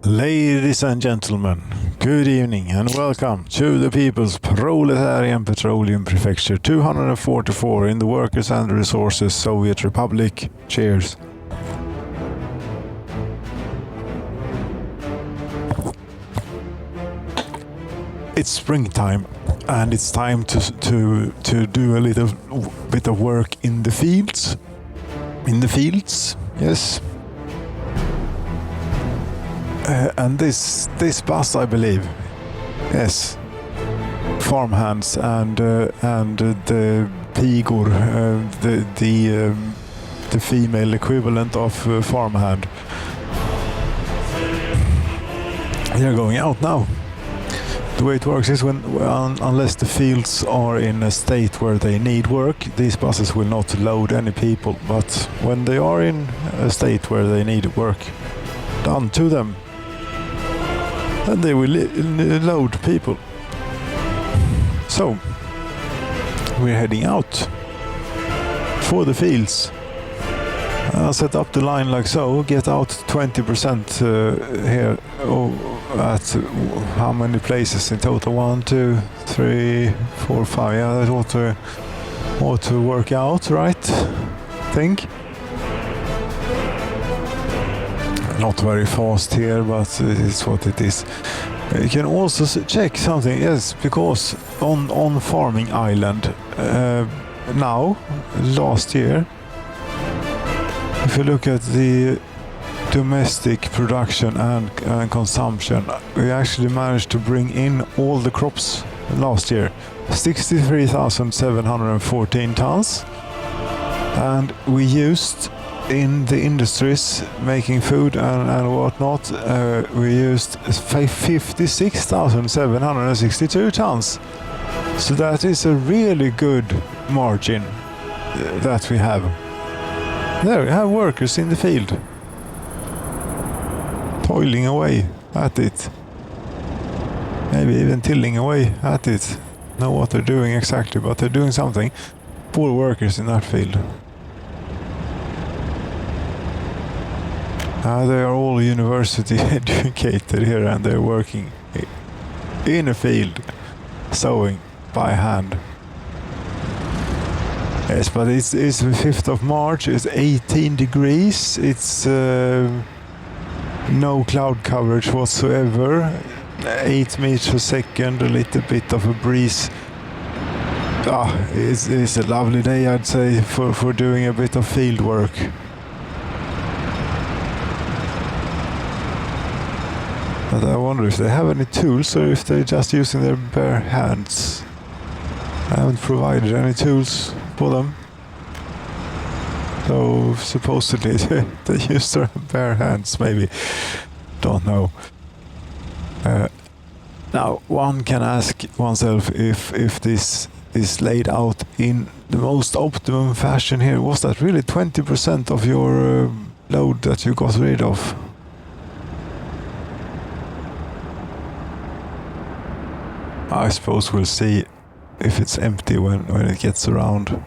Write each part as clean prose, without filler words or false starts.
Ladies and gentlemen, good evening and welcome to the People's Proletarian Petroleum Prefecture 244 in the Workers and Resources Soviet Republic. Cheers. It's springtime and it's time to do a little bit of work in the fields. Yes. And this bus, I believe, yes, farmhands and the pigor, the female equivalent of farmhand. They're going out now. The way it works is unless the fields are in a state where they need work, these buses will not load any people. But when they are in a state where they need work done to them, and they will load people. So we're heading out for the fields. I'll set up the line like so, get out 20% here at how many places in total? 1, 2, 3, 4, 5. Yeah, that ought to work out, right? Think. Not very fast here, but it's what it is. You can also check something, yes, because on Farming Island now, last year, if you look at the domestic production and consumption, we actually managed to bring in all the crops last year, 63,714 tons, and we used in the industries making food and whatnot, we used 56,762 tons. So that is a really good margin that we have. There we have workers in the field, toiling away at it. Maybe even tilling away at it. Know what they're doing exactly, but they're doing something. Poor workers in that field. They are all university educated here and they're working in a field, sowing by hand. Yes, but it's the 5th of March, it's 18 degrees, it's no cloud coverage whatsoever, 8 meters per second, a little bit of a breeze. It's a lovely day, I'd say, for doing a bit of field work. But I wonder if they have any tools or if they're just using their bare hands. I haven't provided any tools for them. So supposedly they use their bare hands, maybe. Don't know. Now one can ask oneself if this is laid out in the most optimum fashion here. Was that really 20% of your load that you got rid of? I suppose we'll see if it's empty when it gets around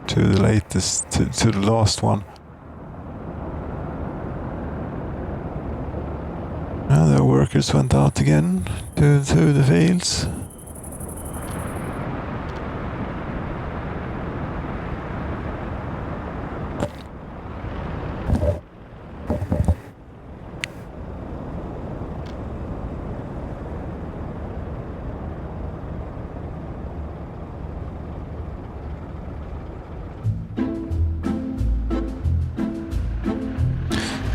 to the latest, to the last one. Now the workers went out again to the fields.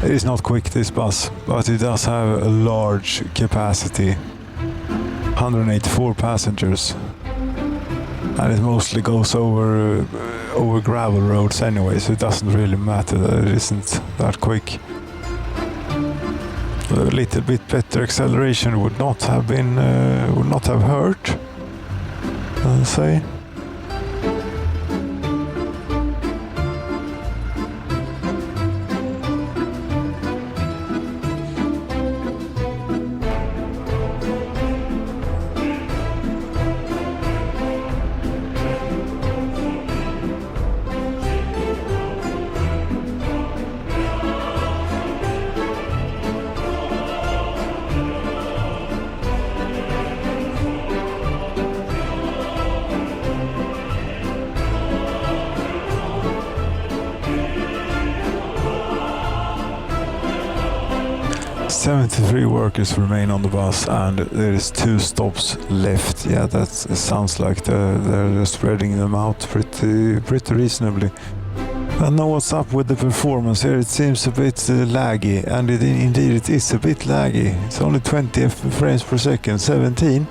It is not quick, this bus, but it does have a large capacity, 184 passengers, and it mostly goes over gravel roads anyway, so it doesn't really matter that it isn't that quick. A little bit better acceleration would not have hurt, I'll say. 73 workers remain on the bus and there is 2 stops left. Yeah, that sounds like they're spreading them out pretty reasonably. I don't know what's up with the performance here. It seems a bit laggy, and indeed it is a bit laggy. It's only 20 frames per second, 17.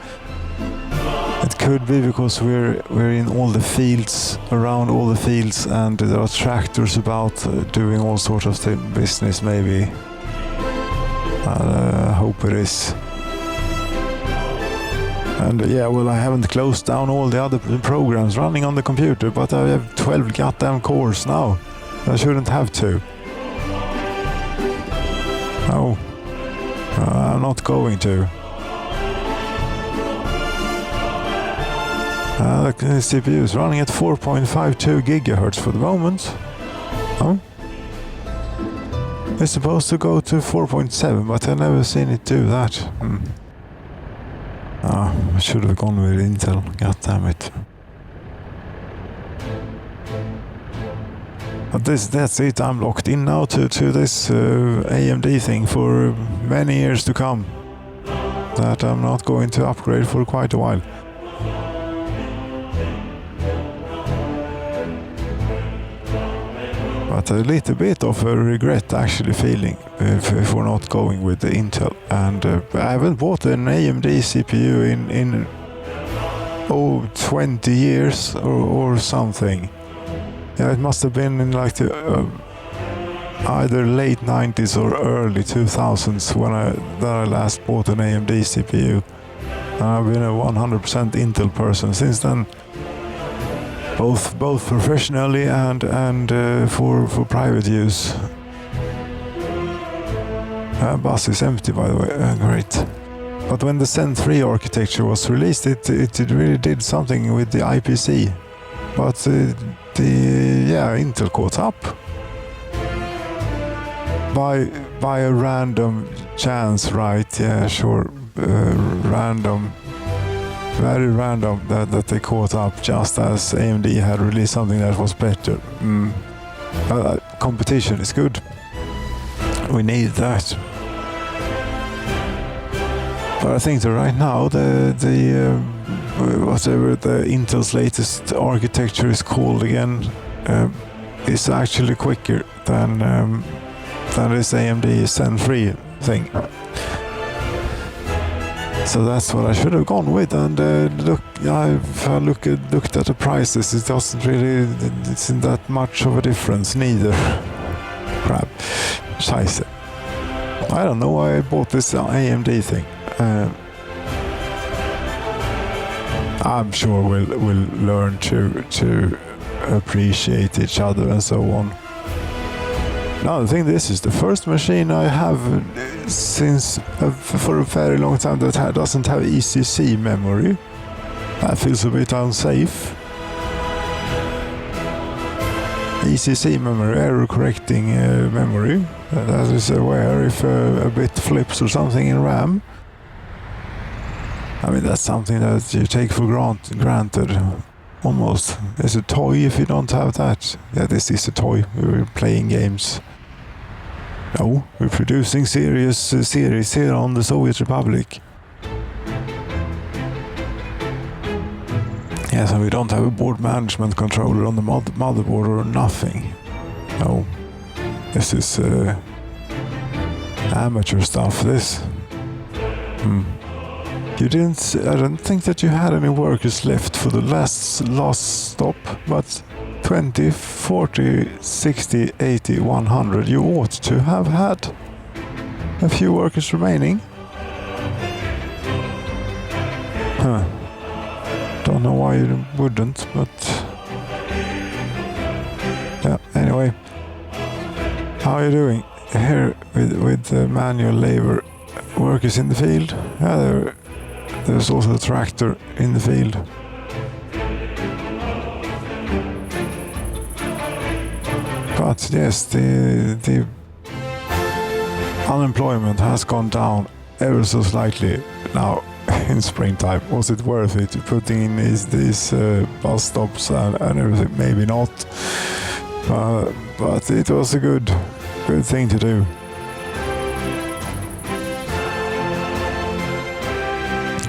It could be because we're in all the fields, around all the fields, and there are tractors about doing all sorts of business maybe. I hope it is. And yeah, well, I haven't closed down all the other programs running on the computer, but I have 12 goddamn cores now. I shouldn't have to. No, I'm not going to. The CPU is running at 4.52 gigahertz for the moment. Oh. It's supposed to go to 4.7, but I've never seen it do that. I should have gone with Intel, god damn it. But that's it, I'm locked in now to this AMD thing for many years to come. That I'm not going to upgrade for quite a while. But a little bit of a regret actually feeling for not going with the Intel. And I haven't bought an AMD CPU in 20 years or something. Yeah, it must have been in like the either late 90s or early 2000s when I last bought an AMD CPU. And I've been a 100% Intel person since then. Both professionally and for private use. Bus is empty, by the way. Great. But when the Zen 3 architecture was released, it really did something with the IPC. But Intel caught up by a random chance, right? Yeah, sure, random. Very random that they caught up just as AMD had released something that was better. Competition is good. We need that. But I think that right now whatever the Intel's latest architecture is called again is actually quicker than this AMD Zen 3 thing. So that's what I should have gone with, and I've looked at the prices. It doesn't really, it's in that much of a difference neither. Crap, scheisse. I don't know why I bought this AMD thing. I'm sure we'll learn to appreciate each other and so on. Now, I think this is the first machine I have since for a very long time that doesn't have ECC memory. That feels a bit unsafe. ECC memory, error correcting memory. That is where if a bit flips or something in RAM. I mean, that's something that you take for granted. Almost. It's a toy if you don't have that. Yeah, this is a toy. We're playing games. No, we're producing serious series here on the Soviet Republic. Yeah, so we don't have a board management controller on the motherboard or nothing. No, this is amateur stuff, this. I don't think that you had any workers left for the last stop, but 20, 40, 60, 80, 100, you ought to have had a few workers remaining. Don't know why you wouldn't, but yeah, anyway. How are you doing here with the manual labor workers in the field? Yeah, there's also a tractor in the field. But yes, the unemployment has gone down ever so slightly now in springtime. Was it worth it putting in these bus stops and everything? Maybe not. But it was a good thing to do.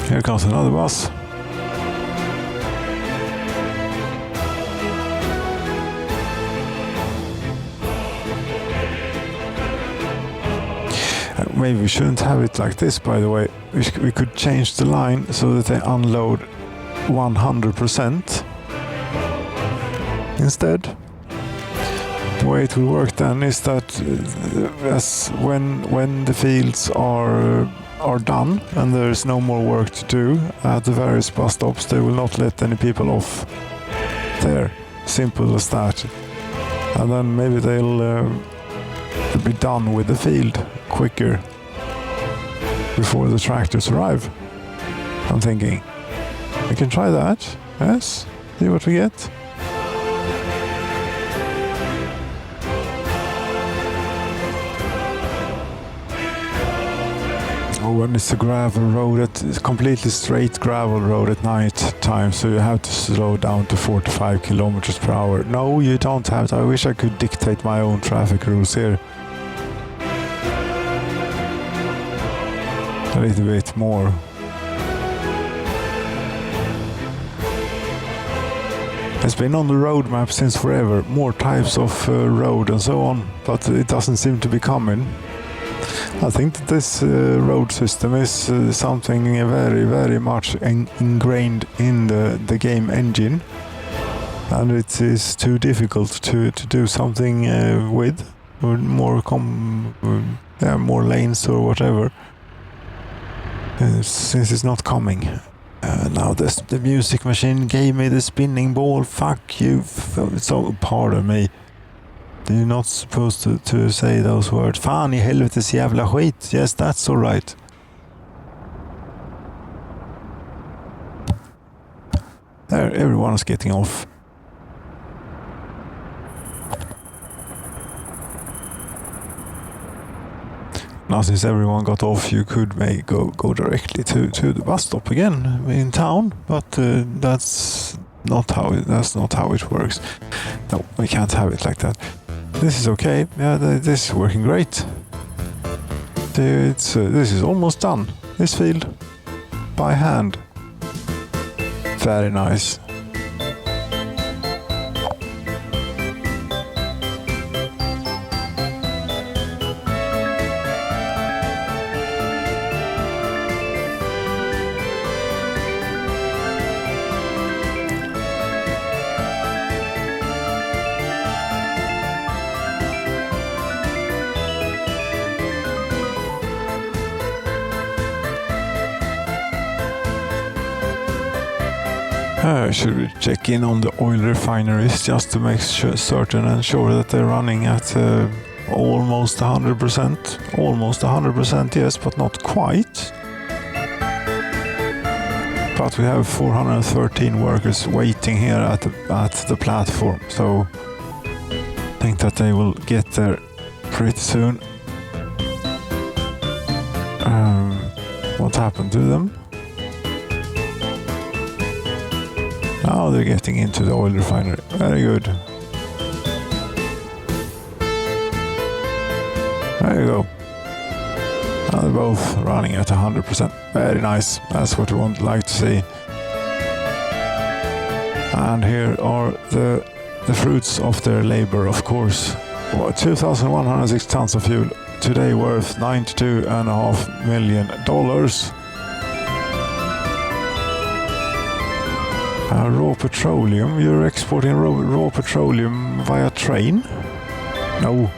Here comes another bus. Maybe we shouldn't have it like this, by the way. We could change the line so that they unload 100% instead. The way it will work then is that as when the fields are done and there is no more work to do at the various bus stops, they will not let any people off there. Simple as that. And then maybe they'll be done with the field quicker before the tractors arrive. I'm thinking we can try that. Yes, see what we get. Oh, when it's a gravel road, it's a completely straight gravel road at night time, so you have to slow down to 45 kilometers per hour. No, you don't have to. I wish I could dictate my own traffic rules here. A little bit more. It's been on the road map since forever, more types of road and so on, but it doesn't seem to be coming. I think that this road system is something very, very much ingrained in the game engine, and it is too difficult to do something with, or more lanes or whatever, since it's not coming. Now the music machine gave me the spinning ball. Fuck you. So pardon me. You're not supposed to say those words. Fan i helvetes jävla skit. Yes, that's alright. There, everyone's getting off. Now since everyone got off, you could go directly to the bus stop again in town, but that's not how it works. No, we can't have it like that. This is okay. Yeah, this is working great. This is almost done. This field by hand. Very nice. Should we check in on the oil refineries just to make certain and sure that they're running at almost 100%? Almost 100%, yes, but not quite. But we have 413 workers waiting here at the platform, so I think that they will get there pretty soon. What happened to them? Now they're getting into the oil refinery. Very good. There you go. Now they're both running at 100%. Very nice. That's what we would like to see. And here are the fruits of their labor, of course. 2,106 tons of fuel. Today worth $92.5 million. Raw petroleum. You're exporting raw petroleum via train? No,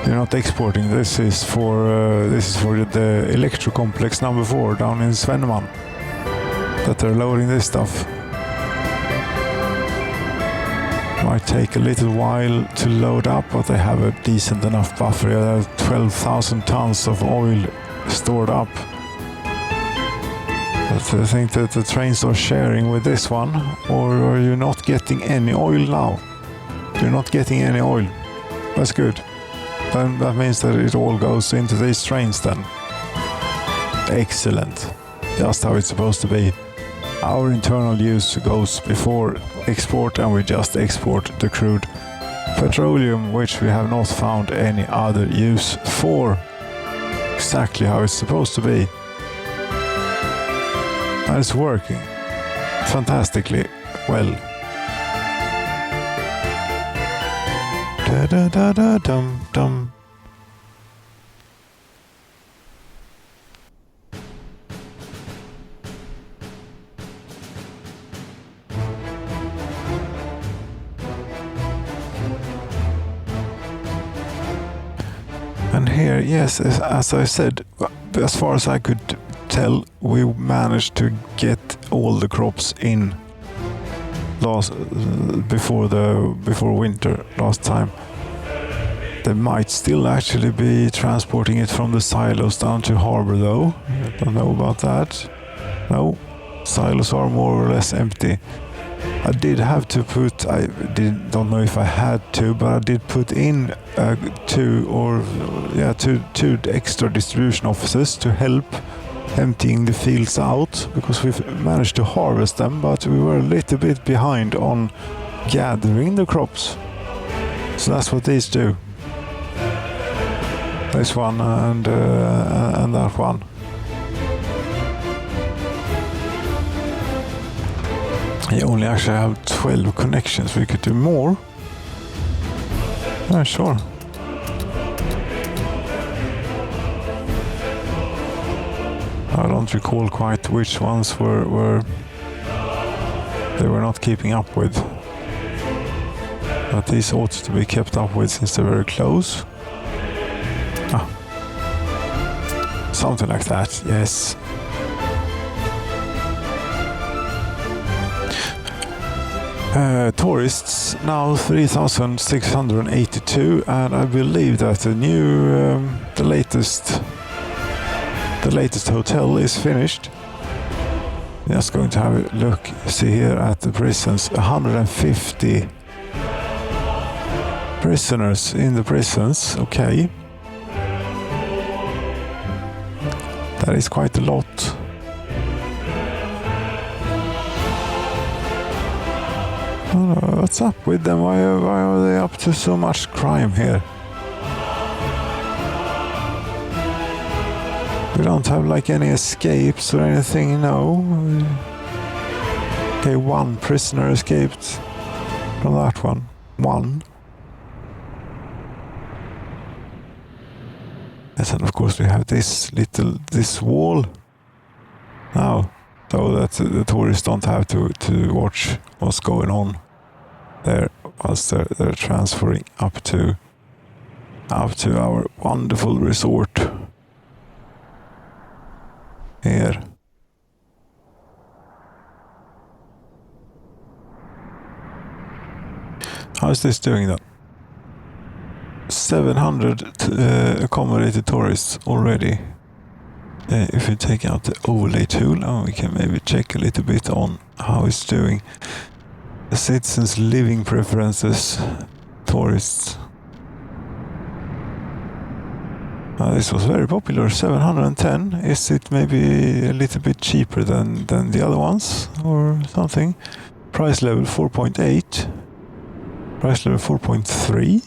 you're not exporting. This is for the electro complex number 4 down in Svenneman. That they're loading this stuff. Might take a little while to load up, but they have a decent enough buffer. They have 12,000 tons of oil stored up. But I think that the trains are sharing with this one, or are you not getting any oil now? You're not getting any oil. That's good. Then that means that it all goes into these trains then. Excellent. Just how it's supposed to be. Our internal use goes before export, and we just export the crude petroleum, which we have not found any other use for. Exactly how it's supposed to be. And it's working fantastically well. Da da da da dum dum. And here, yes, as I said, as far as I could tell, we managed to get all the crops in before winter last time. They might still actually be transporting it from the silos down to harbor though. I don't know about that. No, silos are more or less empty. I did have to put, don't know if I had to, but I did put in two extra distribution offices to help emptying the fields out, because we've managed to harvest them, but we were a little bit behind on gathering the crops. So that's what these do. This one and that one. You only actually have 12 connections. We could do more. Yeah, sure. I don't recall quite which ones were they were not keeping up with. But these ought to be kept up with since they're very close. Something like that, yes. Tourists now 3,682, and I believe that the latest hotel is finished. Just going to have a look, see here at the prisons. 150 prisoners in the prisons. Okay, that is quite a lot. What's up with them? Why are they up to so much crime here? We don't have like any escapes or anything, no. Okay, one prisoner escaped from that one. One. Yes, and of course we have this wall now, so that the tourists don't have to watch what's going on there whilst they're transferring up to our wonderful resort here. How is this doing then? 700 accommodated tourists already. If you take out the overlay tool, we can maybe check a little bit on how it's doing. The citizens' living preferences, tourists. This was very popular, 710. Is it maybe a little bit cheaper than the other ones or something? Price level 4.8. Price level 4.3.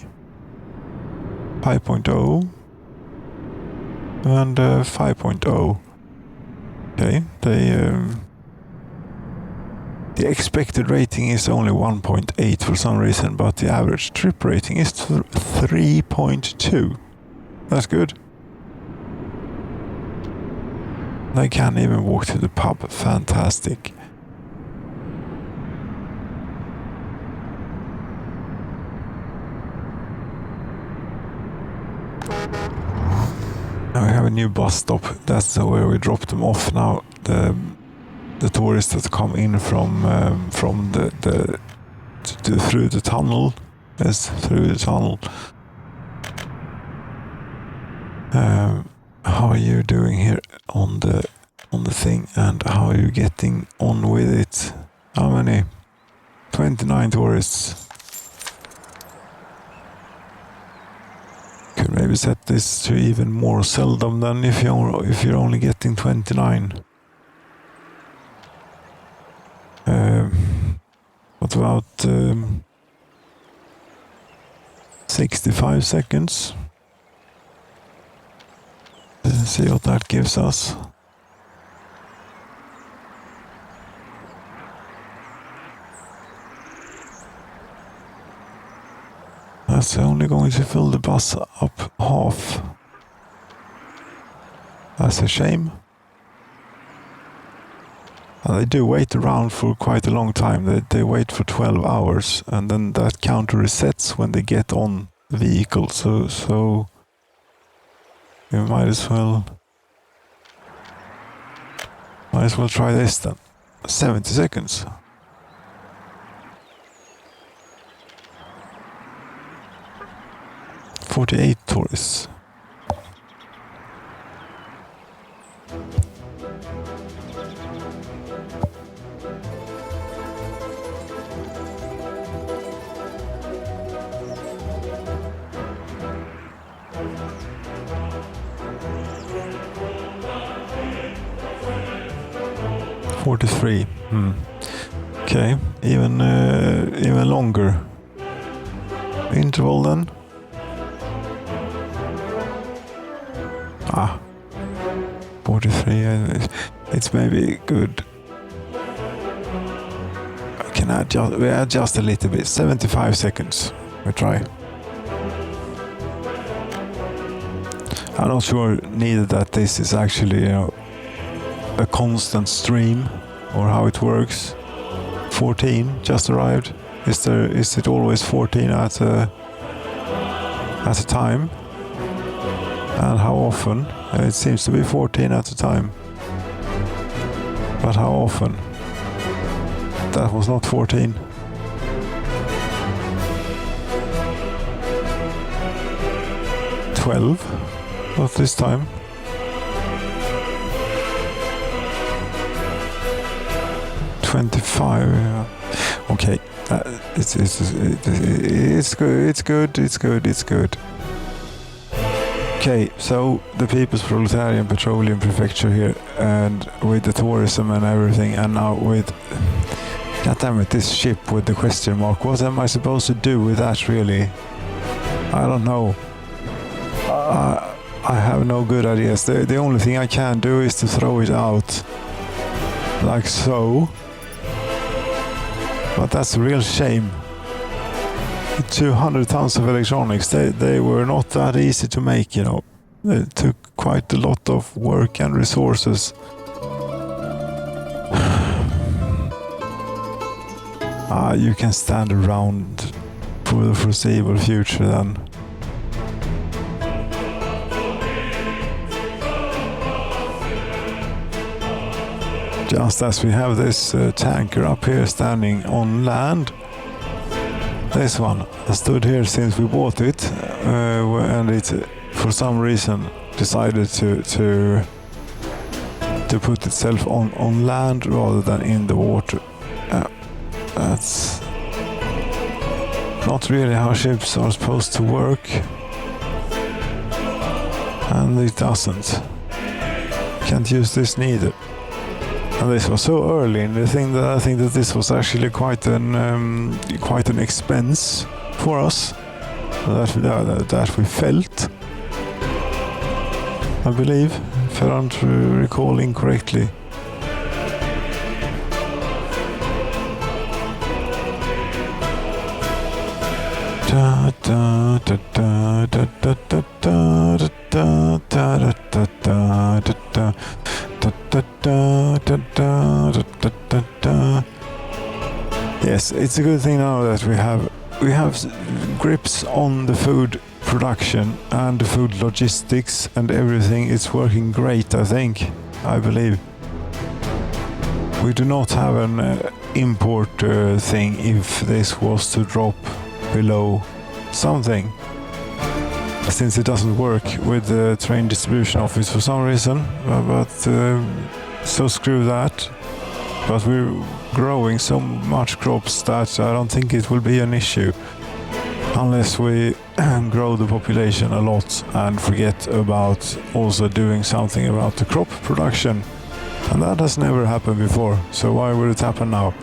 5.0. And 5.0. Okay, the expected rating is only 1.8 for some reason, but the average trip rating is 3.2. That's good. They can even walk to the pub. Fantastic. Now we have a new bus stop. That's where we drop them off now. The tourists that come in from through the tunnel. Yes, through the tunnel. How are you doing here on the thing, and how are you getting on with it? How many? 29 tourists. Could maybe set this to even more seldom than if you're only getting 29. What about 65 seconds? Let's see what that gives us. That's only going to fill the bus up half. That's a shame. And they do wait around for quite a long time. They wait for 12 hours, and then that counter resets when they get on the vehicle. So you might as well try this then. 70 seconds. $48 tourists. $43. Okay, even longer interval then. 43. It's maybe good. We adjust a little bit. 75 seconds. We try. I'm not sure neither that this is actually, a constant stream or how it works. 14 just arrived. Is it always 14 at a time? And how often? It seems to be 14 at a time. But how often? That was not 14. Not this time. $25. Okay, it's good. Okay, so the People's Proletarian Petroleum Prefecture here, and with the tourism and everything, and now with, goddammit, this ship with the question mark. What am I supposed to do with that, really? I don't know. I have no good ideas. The only thing I can do is to throw it out, like so. But that's a real shame. 200 tons of electronics, they were not that easy to make, It took quite a lot of work and resources. You can stand around for the foreseeable future then. Just as we have this tanker up here standing on land. This one has stood here since we bought it, and it, for some reason, decided to put itself on land rather than in the water. That's not really how ships are supposed to work, and it doesn't. Can't use this neither. And this was so early in the thing that I think that this was actually quite an expense for us that we felt. I believe, if I don't recall incorrectly. Da da da da da da da da da da da da. Yes, it's a good thing now that we have grips on the food production and the food logistics and everything. It's working great, I believe. We do not have an import thing if this was to drop below something, since it doesn't work with the train distribution office for some reason, but so screw that. But we're growing so much crops that I don't think it will be an issue, unless we grow the population a lot and forget about also doing something about the crop production. And that has never happened before, so why would it happen now?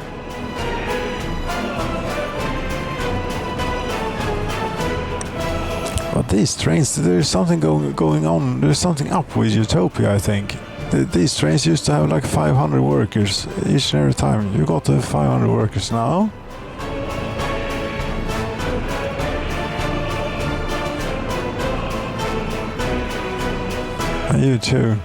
But these trains, there's something going on, there's something up with Utopia, I think. These trains used to have like 500 workers each and every time. You got to 500 workers now. You too.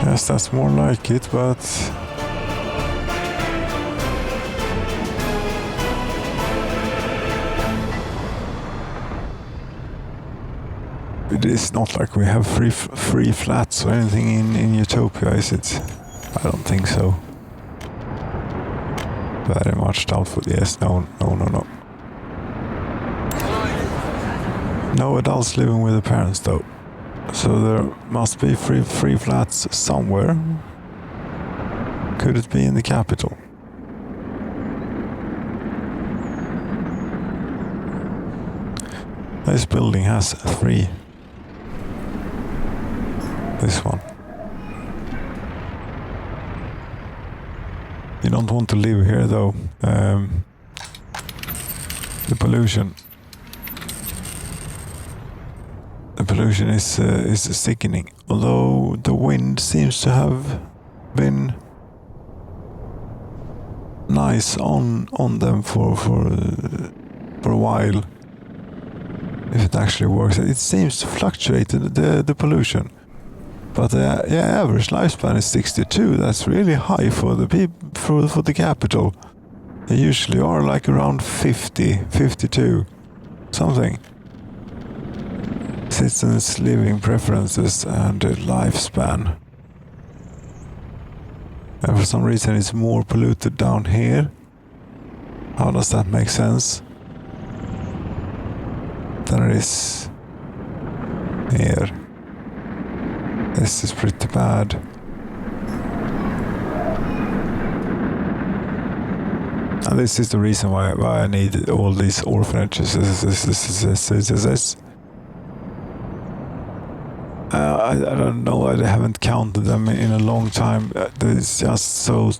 Yes, that's more like it, but it is not like we have free flats or anything in Utopia, is it? I don't think so. Very much doubtful. Yes, no. No adults living with the parents, though. So there must be free flats somewhere. Could it be in the capital? This building has 3. This one. You don't want to live here, though. The pollution. The pollution is sickening. Although the wind seems to have been nice on them for a while. If it actually works, it seems to fluctuate the pollution. But the average lifespan is 62. That's really high for the for the capital. They usually are like around 50, 52, something. Citizens' living preferences and lifespan. And for some reason it's more polluted down here. How does that make sense? Than it is here. This is pretty bad. And this is the reason why I need all these orphanages. I don't know, I haven't counted them in a long time. There's just so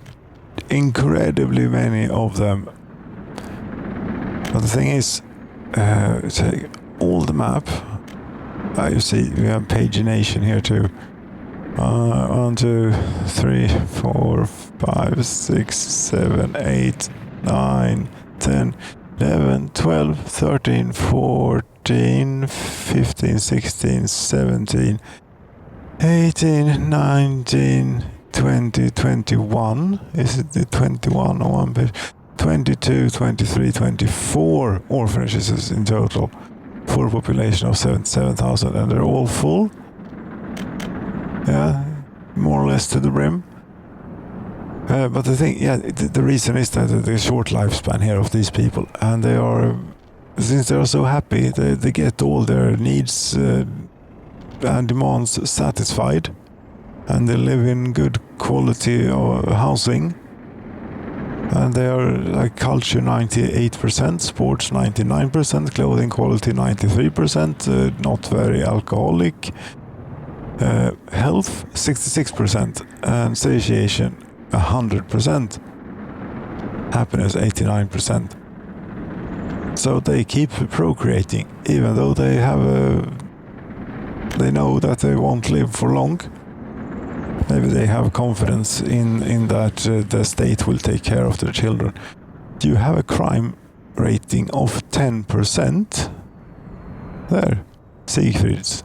incredibly many of them. But the thing is, take all the map. You see, we have pagination here too. 1, 2, 3, 4, 5, 6, 7, 8, 9, 10, 11, 12, 13, 14, 15, 16, 17, 18, 19, 20, 21. Is it the 21 on one page? 22, 23, 24 orphanages in total. For a population of 77,000, and they're all full. Yeah, more or less to the brim. But the thing, the reason is that the short lifespan here of these people, and they are, since they are so happy, they get all their needs and demands satisfied, and they live in good quality housing. And they are like culture 98%, sports 99%, clothing quality 93%, not very alcoholic, health 66%, and satiation 100%, happiness 89%. So they keep procreating, even though they know that they won't live for long. Maybe they have confidence in that the state will take care of their children. Do you have a crime rating of 10%? There, Siegfrieds.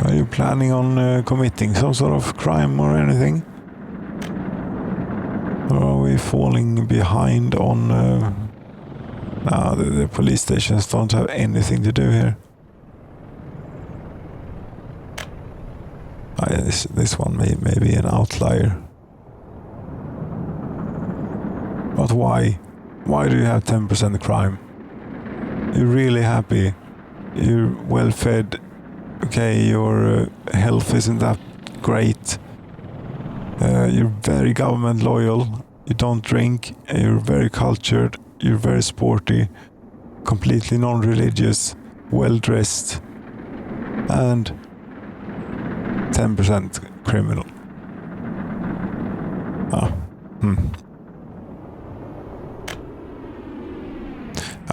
Are you planning on committing some sort of crime or anything? Or are we falling behind on... No, the police stations don't have anything to do here. This one may be an outlier. But why? Why do you have 10% crime? You're really happy. You're well fed. Okay, your health isn't that great. You're very government loyal. You don't drink. You're very cultured. You're very sporty, completely non-religious, well-dressed, and 10% criminal.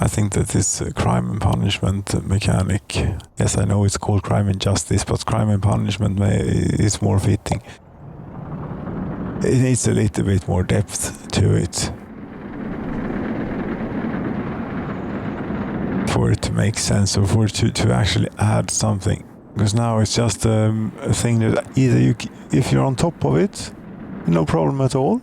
I think that this crime and punishment mechanic, yes, I know it's called crime and justice, but crime and punishment is more fitting. It needs a little bit more depth to it for it to make sense, or for it to actually add something. Because now it's just a thing that either if you're on top of it, no problem at all,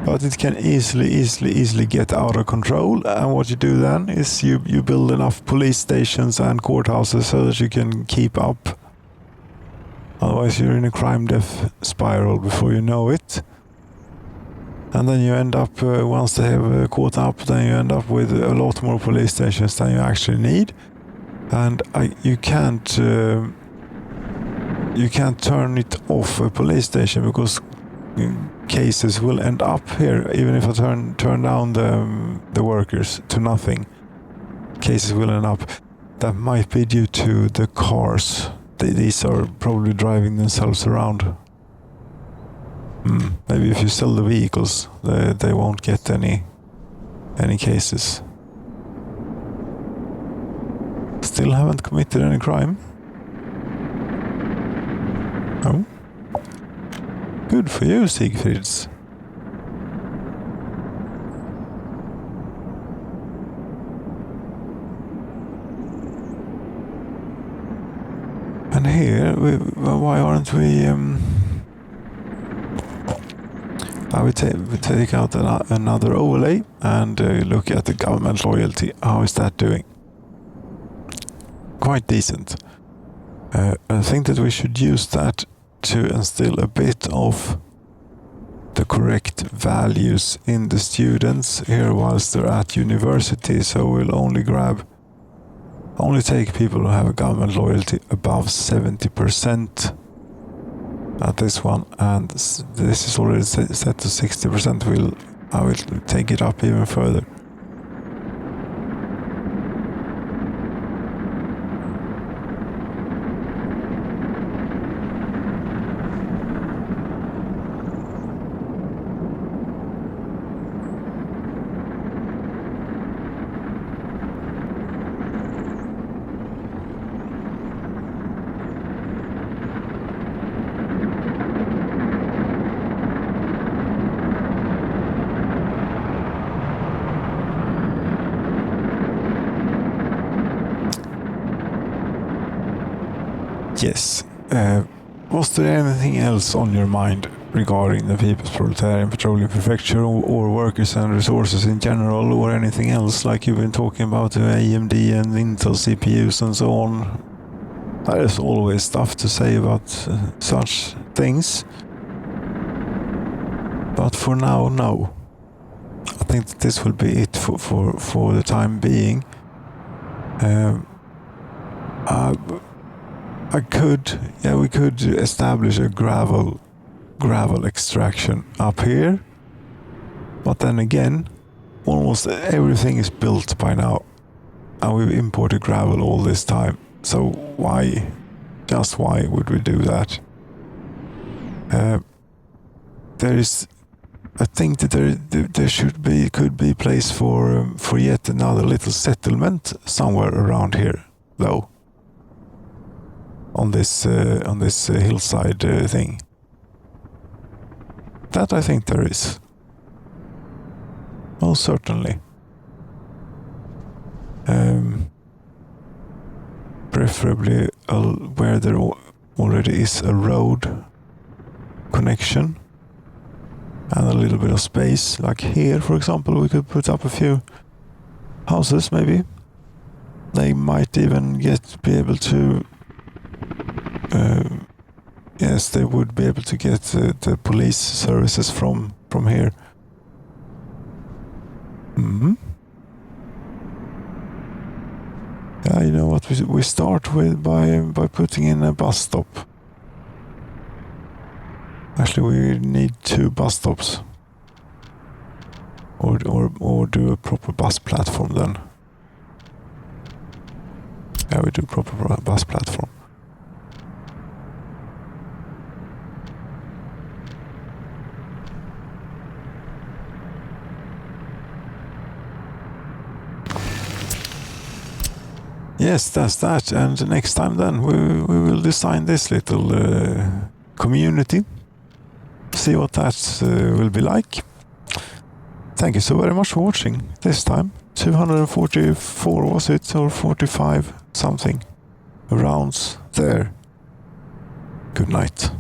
but it can easily get out of control. And what you do then is you build enough police stations and courthouses so that you can keep up. Otherwise you're in a crime-death spiral before you know it. And then you end up, once they have caught up, then you end up with a lot more police stations than you actually need. And you can't turn it off, a police station, because cases will end up here. Even if I turn down the workers to nothing, cases will end up. That might be due to the cars. These are probably driving themselves around. Maybe if you sell the vehicles, they won't get any cases. Still haven't committed any crime. Oh. Good for you, Siegfrieds. And here, why aren't we... I would take out another overlay and look at the government loyalty. How is that doing? Quite decent. I think that we should use that to instill a bit of the correct values in the students here whilst they're at university. So we'll only take people who have a government loyalty above 70% at this one, and this is already set to 60%. I will take it up even further. Yes. Was there anything else on your mind regarding the People's Proletarian Petroleum Prefecture, or workers and resources in general, or anything else, like you've been talking about AMD and Intel CPUs and so on? There is always stuff to say about such things. But for now, no. I think that this will be it for the time being. We could establish a gravel extraction up here, but then again, almost everything is built by now, and we've imported gravel all this time. So why would we do that? I think that there could be place for yet another little settlement somewhere around here, though. On this hillside thing. That I think there is. Most certainly. Preferably where there already is a road connection and a little bit of space. Like here, for example, we could put up a few houses, maybe. They might even be able to... yes, they would be able to get the police services from here. Yeah, you know what? We start with by putting in a bus stop. Actually, we need 2 bus stops, or do a proper bus platform then. Yeah, we do proper bus platform. yes, that's that. And next time then we will design this little community. See what that will be like. Thank you so very much for watching this time. 244 was it, or 45 something, around there. Good night.